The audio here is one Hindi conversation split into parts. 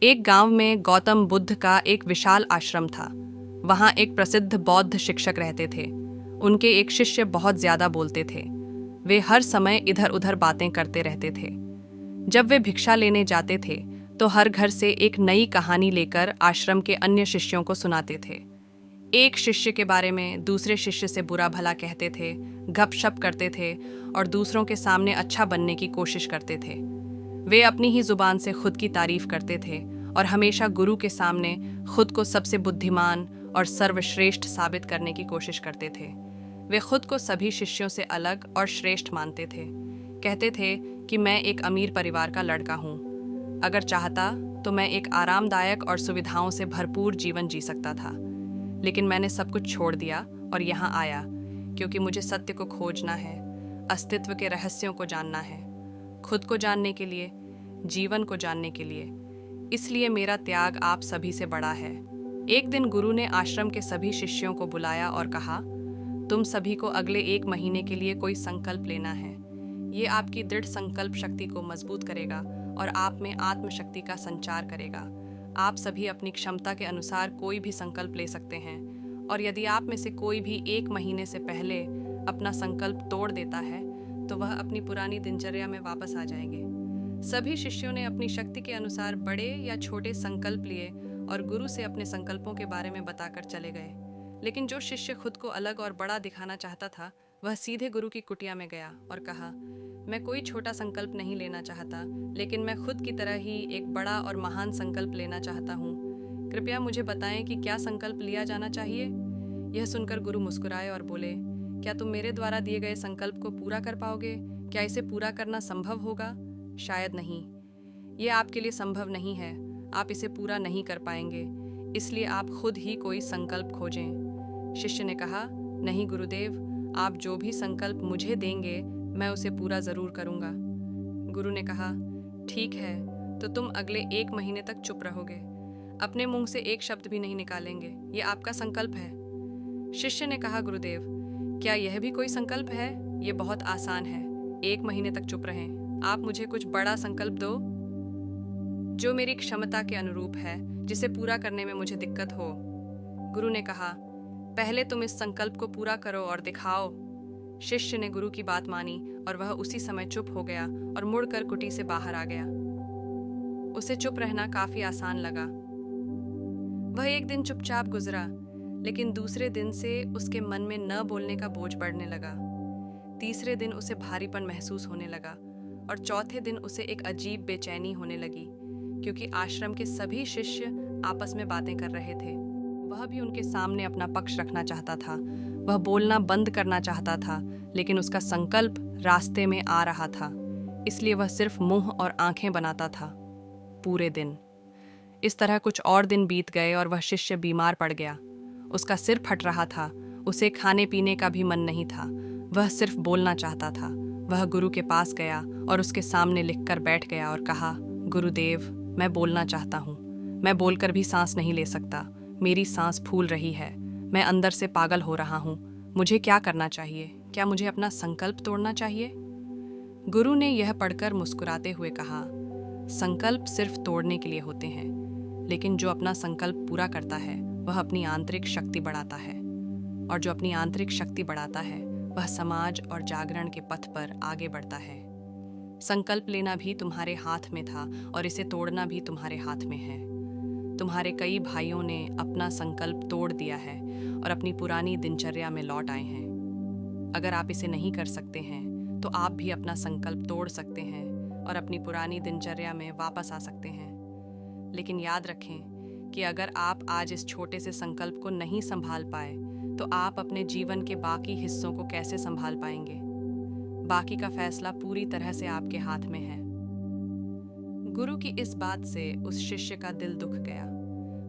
एक गांव में गौतम बुद्ध का एक विशाल आश्रम था। वहां एक प्रसिद्ध बौद्ध शिक्षक रहते थे। उनके एक शिष्य बहुत ज्यादा बोलते थे। वे हर समय इधर उधर बातें करते रहते थे। जब वे भिक्षा लेने जाते थे तो हर घर से एक नई कहानी लेकर आश्रम के अन्य शिष्यों को सुनाते थे। एक शिष्य के बारे में दूसरे शिष्य से बुरा भला कहते थे, गपशप करते थे और दूसरों के सामने अच्छा बनने की कोशिश करते थे। वे अपनी ही जुबान से खुद की तारीफ करते थे और हमेशा गुरु के सामने खुद को सबसे बुद्धिमान और सर्वश्रेष्ठ साबित करने की कोशिश करते थे। वे खुद को सभी शिष्यों से अलग और श्रेष्ठ मानते थे। कहते थे कि मैं एक अमीर परिवार का लड़का हूँ। अगर चाहता तो मैं एक आरामदायक और सुविधाओं से भरपूर जीवन जी सकता था, लेकिन मैंने सब कुछ छोड़ दिया और यहाँ आया क्योंकि मुझे सत्य को खोजना है, अस्तित्व के रहस्यों को जानना है, खुद को जानने के लिए, जीवन को जानने के लिए। इसलिए मेरा त्याग आप सभी से बड़ा है। एक दिन गुरु ने आश्रम के सभी शिष्यों को बुलाया और कहा, तुम सभी को अगले 1 महीने के लिए कोई संकल्प लेना है। ये आपकी दृढ़ संकल्प शक्ति को मजबूत करेगा और आप में आत्मशक्ति का संचार करेगा। आप सभी अपनी क्षमता के अनुसार कोई भी संकल्प ले सकते हैं और यदि आप में से कोई भी 1 महीने से पहले अपना संकल्प तोड़ देता है तो वह अपनी पुरानी दिनचर्या में वापस आ जाएंगे। सभी शिष्यों ने अपनी शक्ति के अनुसार बड़े या छोटे संकल्प लिए और गुरु से अपने संकल्पों के बारे में बताकर चले गए। लेकिन जो शिष्य खुद को अलग और बड़ा दिखाना चाहता था, वह सीधे गुरु की कुटिया में गया और कहा, मैं कोई छोटा संकल्प नहीं लेना चाहता, लेकिन मैं खुद की तरह ही एक बड़ा और महान संकल्प लेना चाहता हूँ। कृपया मुझे बताएं कि क्या संकल्प लिया जाना चाहिए। यह सुनकर गुरु मुस्कुराए और बोले, क्या तुम मेरे द्वारा दिए गए संकल्प को पूरा कर पाओगे? क्या इसे पूरा करना संभव होगा? शायद नहीं। ये आपके लिए संभव नहीं है। आप इसे पूरा नहीं कर पाएंगे, इसलिए आप खुद ही कोई संकल्प खोजें। शिष्य ने कहा, नहीं गुरुदेव, आप जो भी संकल्प मुझे देंगे मैं उसे पूरा जरूर करूंगा। गुरु ने कहा, ठीक है, तो तुम अगले 1 महीने तक चुप रहोगे, अपने मुंह से एक शब्द भी नहीं निकालेंगे। ये आपका संकल्प है। शिष्य ने कहा, गुरुदेव, क्या यह भी कोई संकल्प है? ये बहुत आसान है। 1 महीने तक चुप रहें। आप मुझे कुछ बड़ा संकल्प दो जो मेरी क्षमता के अनुरूप है, जिसे पूरा करने में मुझे दिक्कत हो। गुरु ने कहा, पहले तुम इस संकल्प को पूरा करो और दिखाओ। शिष्य ने गुरु की बात मानी और वह उसी समय चुप हो गया और मुड़कर कुटी से बाहर आ गया। उसे चुप रहना काफी आसान लगा। वह एक दिन चुपचाप गुजरा, लेकिन दूसरे दिन से उसके मन में न बोलने का बोझ बढ़ने लगा। तीसरे दिन उसे भारीपन महसूस होने लगा और चौथे दिन उसे एक अजीब बेचैनी होने लगी, क्योंकि आश्रम के सभी शिष्य आपस में बातें कर रहे थे। वह भी उनके सामने अपना पक्ष रखना चाहता था। वह बोलना बंद करना चाहता था, लेकिन उसका संकल्प रास्ते में आ रहा था, इसलिए वह सिर्फ मुंह और आंखें बनाता था पूरे दिन। इस तरह कुछ और दिन बीत गए और वह शिष्य बीमार पड़ गया। उसका सिर फट रहा था। उसे खाने पीने का भी मन नहीं था। वह सिर्फ बोलना चाहता था। वह गुरु के पास गया और उसके सामने लिखकर बैठ गया और कहा, गुरुदेव, मैं बोलना चाहता हूँ। मैं बोलकर भी सांस नहीं ले सकता। मेरी सांस फूल रही है। मैं अंदर से पागल हो रहा हूँ। मुझे क्या करना चाहिए? क्या मुझे अपना संकल्प तोड़ना चाहिए? गुरु ने यह पढ़कर मुस्कुराते हुए कहा, संकल्प सिर्फ तोड़ने के लिए होते हैं, लेकिन जो अपना संकल्प पूरा करता है वह अपनी आंतरिक शक्ति बढ़ाता है, और जो अपनी आंतरिक शक्ति बढ़ाता है वह समाज और जागरण के पथ पर आगे बढ़ता है। संकल्प लेना भी तुम्हारे हाथ में था और इसे तोड़ना भी तुम्हारे हाथ में है। तुम्हारे कई भाइयों ने अपना संकल्प तोड़ दिया है और अपनी पुरानी दिनचर्या में लौट आए हैं। अगर आप इसे नहीं कर सकते हैं तो आप भी अपना संकल्प तोड़ सकते हैं और अपनी पुरानी दिनचर्या में वापस आ सकते हैं। लेकिन याद रखें कि अगर आप आज इस छोटे से संकल्प को नहीं संभाल पाए तो आप अपने जीवन के बाकी हिस्सों को कैसे संभाल पाएंगे? बाकी का फैसला पूरी तरह से आपके हाथ में है। गुरु की इस बात से उस शिष्य का दिल दुख गया।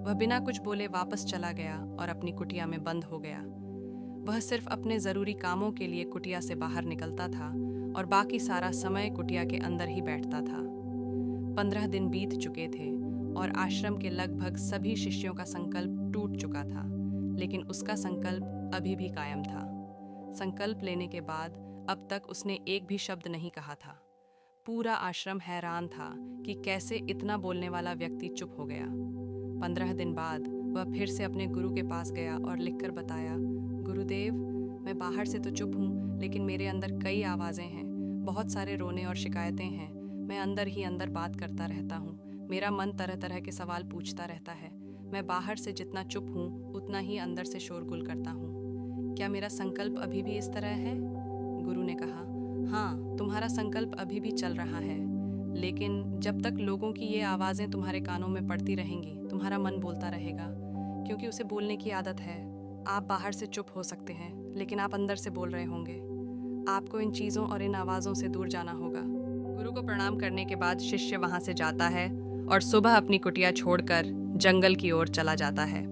वह बिना कुछ बोले वापस चला गया और अपनी कुटिया में बंद हो गया। वह सिर्फ अपने जरूरी कामों के लिए कुटिया से बाहर निकलता था और बाकी सारा समय कुटिया के अंदर ही बैठता था। 15 दिन बीत चुके थे और आश्रम के लगभग सभी शिष्यों का संकल्प टूट चुका था, लेकिन उसका संकल्प अभी भी कायम था। संकल्प लेने के बाद अब तक उसने एक भी शब्द नहीं कहा था, पूरा आश्रम हैरान था कि कैसे इतना बोलने वाला व्यक्ति चुप हो गया। 15 दिन बाद वह फिर से अपने गुरु के पास गया और लिखकर बताया, गुरुदेव, मैं बाहर से तो चुप हूँ, लेकिन मेरे अंदर कई आवाज़ें हैं, बहुत सारे रोने और शिकायतें हैं। मैं अंदर ही अंदर बात करता रहता हूँ। मेरा मन तरह तरह के सवाल पूछता रहता है। मैं बाहर से जितना चुप हूँ उतना ही अंदर से शोरगुल करता हूँ। क्या मेरा संकल्प अभी भी इस तरह है? गुरु ने कहा, हाँ, तुम्हारा संकल्प अभी भी चल रहा है, लेकिन जब तक लोगों की ये आवाज़ें तुम्हारे कानों में पड़ती रहेंगी, तुम्हारा मन बोलता रहेगा, क्योंकि उसे बोलने की आदत है। आप बाहर से चुप हो सकते हैं, लेकिन आप अंदर से बोल रहे होंगे। आपको इन चीज़ों और इन आवाज़ों से दूर जाना होगा। गुरु को प्रणाम करने के बाद शिष्य वहाँ से जाता है और सुबह अपनी कुटिया छोड़कर जंगल की ओर चला जाता है।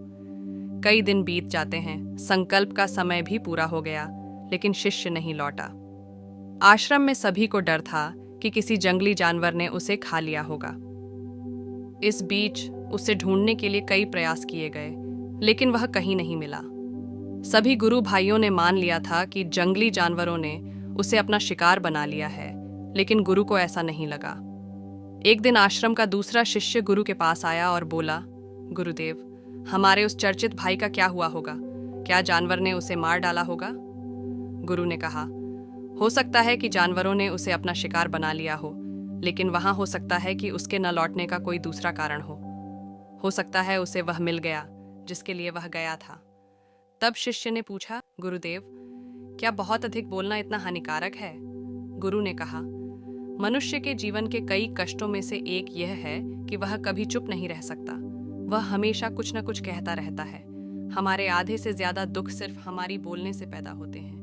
कई दिन बीत जाते हैं, संकल्प का समय भी पूरा हो गया, लेकिन शिष्य नहीं लौटा। आश्रम में सभी को डर था कि किसी जंगली जानवर ने उसे खा लिया होगा। इस बीच उसे ढूंढने के लिए कई प्रयास किए गए, लेकिन वह कहीं नहीं मिला। सभी गुरु भाइयों ने मान लिया था कि जंगली जानवरों ने उसे अपना शिकार बना लिया है, लेकिन गुरु को ऐसा नहीं लगा। एक दिन आश्रम का दूसरा शिष्य गुरु के पास आया और बोला, गुरुदेव, हमारे उस चर्चित भाई का क्या हुआ होगा? क्या जानवर ने उसे मार डाला होगा? गुरु ने कहा, हो सकता है कि जानवरों ने उसे अपना शिकार बना लिया हो, लेकिन वहां हो सकता है कि उसके न लौटने का कोई दूसरा कारण हो सकता है उसे वह मिल गया जिसके लिए वह गया था। तब शिष्य ने पूछा, गुरुदेव, क्या बहुत अधिक बोलना इतना हानिकारक है? गुरु ने कहा, मनुष्य के जीवन के कई कष्टों में से एक यह है कि वह कभी चुप नहीं रह सकता। वह हमेशा कुछ न कुछ कहता रहता है। हमारे आधे से ज्यादा दुख सिर्फ हमारी बोलने से पैदा होते हैं।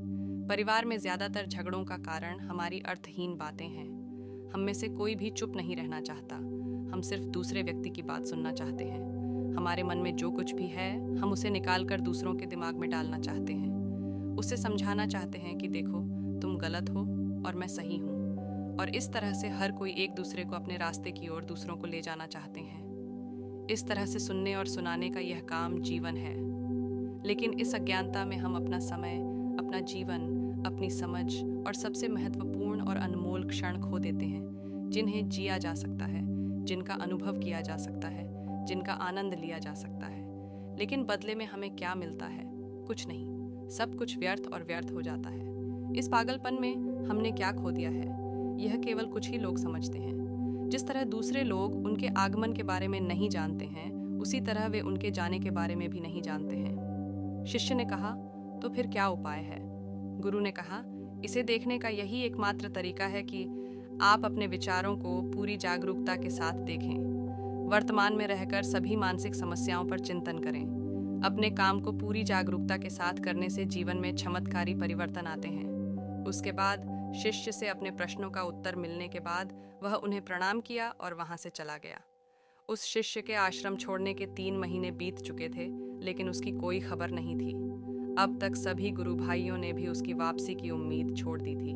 परिवार में ज्यादातर झगड़ों का कारण हमारी अर्थहीन बातें हैं। हम में से कोई भी चुप नहीं रहना चाहता। हम सिर्फ दूसरे व्यक्ति की बात सुनना चाहते हैं। हमारे मन में जो कुछ भी है, हम उसे निकालकर दूसरों के दिमाग में डालना चाहते हैं। उसे समझाना चाहते हैं कि देखो, तुम गलत हो और मैं सही हूँ। और इस तरह से हर कोई एक दूसरे को अपने रास्ते की ओर दूसरों को ले जाना चाहते हैं। इस तरह से सुनने और सुनाने का यह काम जीवन है। लेकिन इस अज्ञानता में हम अपना समय, अपना जीवन, अपनी समझ और सबसे महत्वपूर्ण और अनमोल क्षण खो देते हैं, जिन्हें जिया जा सकता है, जिनका अनुभव किया जा सकता है, जिनका आनंद लिया जा सकता है। लेकिन बदले में हमें क्या मिलता है? कुछ नहीं। सब कुछ व्यर्थ और व्यर्थ हो जाता है। इस पागलपन में हमने क्या खो दिया है, यह केवल कुछ ही लोग समझते हैं। जिस तरह दूसरे लोग उनके आगमन के बारे में नहीं जानते हैं, उसी तरह वे उनके जाने के बारे में भी नहीं जानते हैं। शिष्य ने कहा, तो फिर क्या उपाय है? गुरु ने कहा, इसे देखने का यही एकमात्र तरीका है कि आप अपने विचारों को पूरी जागरूकता के साथ देखें। वर्तमान में रहकर सभी मानसिक समस्याओं पर चिंतन करें। अपने काम को पूरी जागरूकता के साथ करने से जीवन में चमत्कारी परिवर्तन आते हैं। उसके बाद शिष्य से अपने प्रश्नों का उत्तर मिलने के बाद वह उन्हें प्रणाम किया और वहां से चला गया। उस शिष्य के आश्रम छोड़ने के 3 महीने बीत चुके थे, लेकिन उसकी कोई खबर नहीं थी। अब तक सभी गुरु भाइयों ने भी उसकी वापसी की उम्मीद छोड़ दी थी।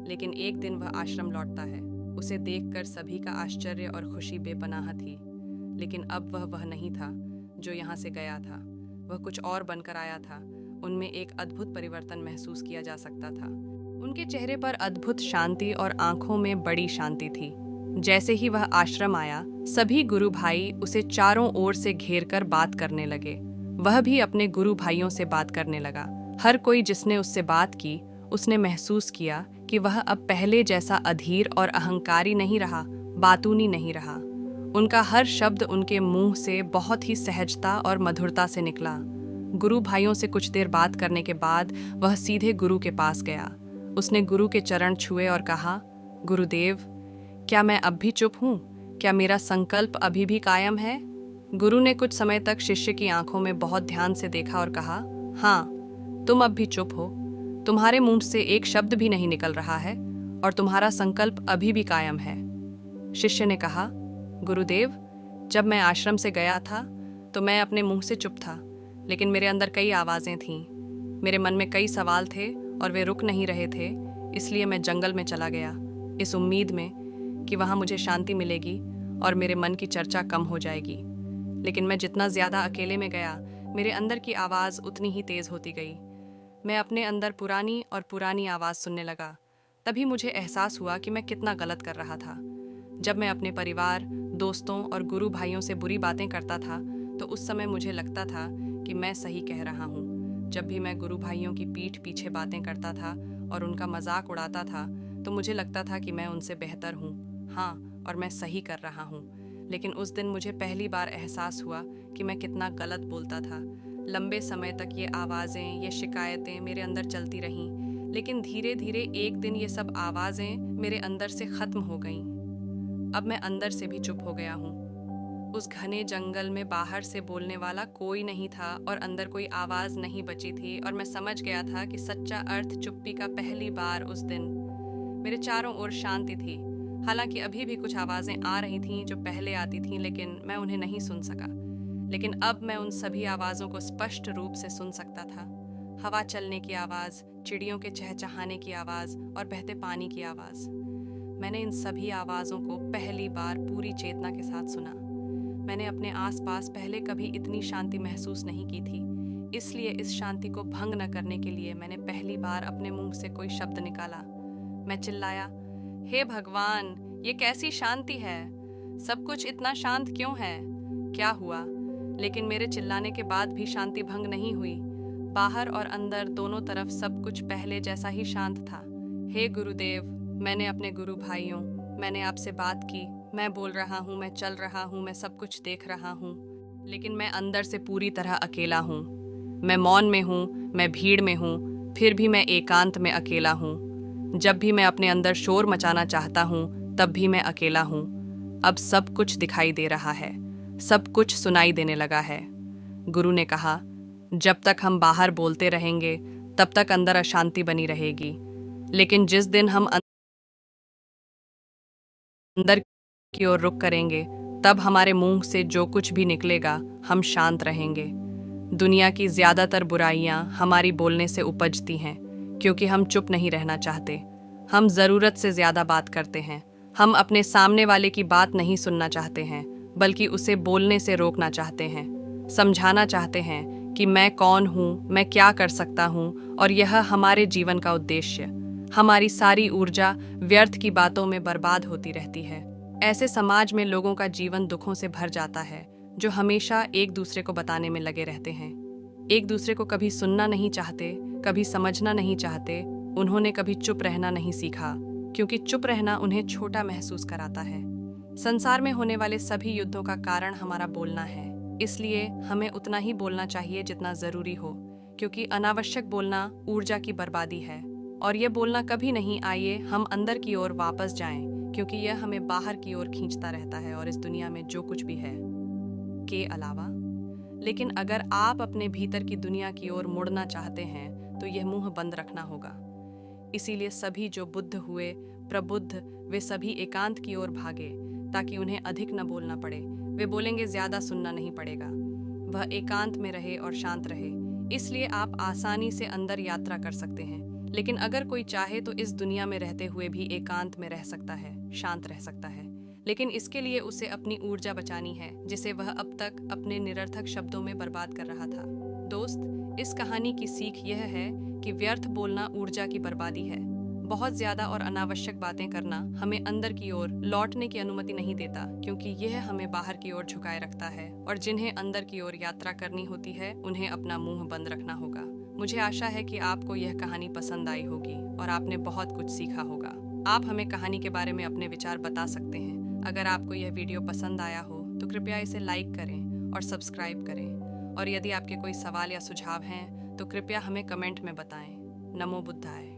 लेकिन एक दिन वह आश्रम लौटता है। उसे देखकर सभी का आश्चर्य और खुशी बेपनाह थी। लेकिन अब वह नहीं था जो यहाँ से गया था। वह कुछ और बनकर आया था। उनमें एक अद्भुत परिवर्तन महसूस किया जा सकता था। उनके चेहरे पर अद्भुत शांति और आंखों में बड़ी शांति थी। जैसे ही वह आश्रम आया, सभी गुरु भाई उसे चारों ओर से घेरकर बात करने लगे। वह भी अपने गुरु भाइयों से बात करने लगा। हर कोई जिसने उससे बात की, उसने महसूस किया कि वह अब पहले जैसा अधीर और अहंकारी नहीं रहा, बातूनी नहीं रहा। उनका हर शब्द उनके मुंह से बहुत ही सहजता और मधुरता से निकला। गुरु भाइयों से कुछ देर बात करने के बाद वह सीधे गुरु के पास गया। उसने गुरु के चरण छुए और कहा, गुरुदेव, क्या मैं अब भी चुप हूँ? क्या मेरा संकल्प अभी भी कायम है? गुरु ने कुछ समय तक शिष्य की आंखों में बहुत ध्यान से देखा और कहा, हाँ, तुम अब भी चुप हो। तुम्हारे मुंह से एक शब्द भी नहीं निकल रहा है और तुम्हारा संकल्प अभी भी कायम है। शिष्य ने कहा, गुरुदेव, जब मैं आश्रम से गया था तो मैं अपने मुंह से चुप था, लेकिन मेरे अंदर कई आवाज़ें थीं। मेरे मन में कई सवाल थे और वे रुक नहीं रहे थे, इसलिए मैं जंगल में चला गया, इस उम्मीद में कि वहाँ मुझे शांति मिलेगी और मेरे मन की चर्चा कम हो जाएगी। लेकिन मैं जितना ज़्यादा अकेले में गया, मेरे अंदर की आवाज़ उतनी ही तेज़ होती गई। मैं अपने अंदर पुरानी और पुरानी आवाज़ सुनने लगा। तभी मुझे एहसास हुआ कि मैं कितना गलत कर रहा था। जब मैं अपने परिवार, दोस्तों और गुरु भाइयों से बुरी बातें करता था तो उस समय मुझे लगता था कि मैं सही कह रहा हूँ। जब भी मैं गुरु भाइयों की पीठ पीछे बातें करता था और उनका मजाक उड़ाता था तो मुझे लगता था कि मैं उनसे बेहतर हूँ, हाँ, और मैं सही कर रहा हूँ। लेकिन उस दिन मुझे पहली बार एहसास हुआ कि मैं कितना गलत बोलता था। लंबे समय तक ये आवाज़ें, ये शिकायतें मेरे अंदर चलती रहीं, लेकिन धीरे धीरे एक दिन ये सब आवाज़ें मेरे अंदर से ख़त्म हो गईं। अब मैं अंदर से भी चुप हो गया हूँ। उस घने जंगल में बाहर से बोलने वाला कोई नहीं था और अंदर कोई आवाज़ नहीं बची थी, और मैं समझ गया था कि सच्चा अर्थ चुप्पी का पहली बार उस दिन। मेरे चारों ओर शांति थी। हालांकि अभी भी कुछ आवाज़ें आ रही थीं जो पहले आती थीं, लेकिन मैं उन्हें नहीं सुन सका। लेकिन अब मैं उन सभी आवाज़ों को स्पष्ट रूप से सुन सकता था। हवा चलने की आवाज़, चिड़ियों के चहचहाने की आवाज़ और बहते पानी की आवाज़। मैंने इन सभी आवाज़ों को पहली बार पूरी चेतना के साथ सुना। मैंने अपने आसपास पहले कभी इतनी शांति महसूस नहीं की थी, इसलिए इस शांति को भंग न करने के लिए मैंने पहली बार अपने मुंह से कोई शब्द निकाला। मैं चिल्लाया, हे भगवान, ये कैसी शांति है? सब कुछ इतना शांत क्यों है? क्या हुआ? लेकिन मेरे चिल्लाने के बाद भी शांति भंग नहीं हुई। बाहर और अंदर दोनों तरफ सब कुछ पहले जैसा ही शांत था। हे गुरुदेव, मैंने अपने गुरु भाइयों, मैंने आपसे बात की। मैं बोल रहा हूँ, मैं चल रहा हूँ, मैं सब कुछ देख रहा हूँ, लेकिन मैं अंदर से पूरी तरह अकेला हूँ। मैं मौन में हूँ, मैं भीड़ में हूँ, फिर भी मैं एकांत में अकेला हूँ। जब भी मैं अपने अंदर शोर मचाना चाहता हूँ तब भी मैं अकेला हूँ। अब सब कुछ दिखाई दे रहा है, सब कुछ सुनाई देने लगा है। गुरु ने कहा, जब तक हम बाहर बोलते रहेंगे तब तक अंदर अशांति बनी रहेगी, लेकिन जिस दिन हम अंदर की ओर रुख करेंगे तब हमारे मुंह से जो कुछ भी निकलेगा हम शांत रहेंगे। दुनिया की ज्यादातर बुराइयां हमारी बोलने से उपजती हैं, क्योंकि हम चुप नहीं रहना चाहते। हम ज़रूरत से ज़्यादा बात करते हैं। हम अपने सामने वाले की बात नहीं सुनना चाहते हैं, बल्कि उसे बोलने से रोकना चाहते हैं। समझाना चाहते हैं कि मैं कौन हूँ, मैं क्या कर सकता हूँ, और यह हमारे जीवन का उद्देश्य। हमारी सारी ऊर्जा व्यर्थ की बातों में बर्बाद होती रहती है। ऐसे समाज में लोगों का जीवन दुखों से भर जाता है, जो हमेशा एक दूसरे को बताने में लगे रहते हैं। एक दूसरे को कभी सुनना नहीं चाहते, कभी समझना नहीं चाहते। उन्होंने कभी चुप रहना नहीं सीखा, क्योंकि चुप रहना उन्हें छोटा महसूस कराता है। संसार में होने वाले सभी युद्धों का कारण हमारा बोलना है, इसलिए हमें उतना ही बोलना चाहिए जितना जरूरी हो, क्योंकि अनावश्यक बोलना ऊर्जा की बर्बादी है। और यह बोलना कभी नहीं, आइए हम अंदर की ओर वापस जाएं, क्योंकि यह हमें बाहर की ओर खींचता रहता है और इस दुनिया में जो कुछ भी है के अलावा। लेकिन अगर आप अपने भीतर की दुनिया की ओर मुड़ना चाहते हैं तो यह मुंह बंद रखना होगा। इसीलिए सभी जो बुद्ध हुए, प्रबुद्ध, वे सभी एकांत की ओर भागे, ताकि उन्हें अधिक न बोलना पड़े। वे बोलेंगे, ज्यादा सुनना नहीं पड़ेगा। वह एकांत में रहे और शांत रहे। इसलिए आप आसानी से अंदर यात्रा कर सकते हैं। लेकिन अगर कोई चाहे तो इस दुनिया में रहते हुए भी एकांत में रह सकता है, शांत रह सकता है। लेकिन इसके लिए उसे अपनी ऊर्जा बचानी है, जिसे वह अब तक अपने निरर्थक शब्दों में बर्बाद कर रहा था। दोस्त, इस कहानी की सीख यह है कि व्यर्थ बोलना ऊर्जा की बर्बादी है। बहुत ज्यादा और अनावश्यक बातें करना हमें अंदर की ओर लौटने की अनुमति नहीं देता, क्योंकि यह हमें बाहर की ओर झुकाए रखता है। और जिन्हें अंदर की ओर यात्रा करनी होती है, उन्हें अपना मुंह बंद रखना होगा। मुझे आशा है कि आपको यह कहानी पसंद आई होगी और आपने बहुत कुछ सीखा होगा। आप हमें कहानी के बारे में अपने विचार बता सकते हैं। अगर आपको यह वीडियो पसंद आया हो तो कृपया इसे लाइक करें और सब्सक्राइब करें। और यदि आपके कोई सवाल या सुझाव हैं तो कृपया हमें कमेंट में बताएं। नमो बुद्धाय।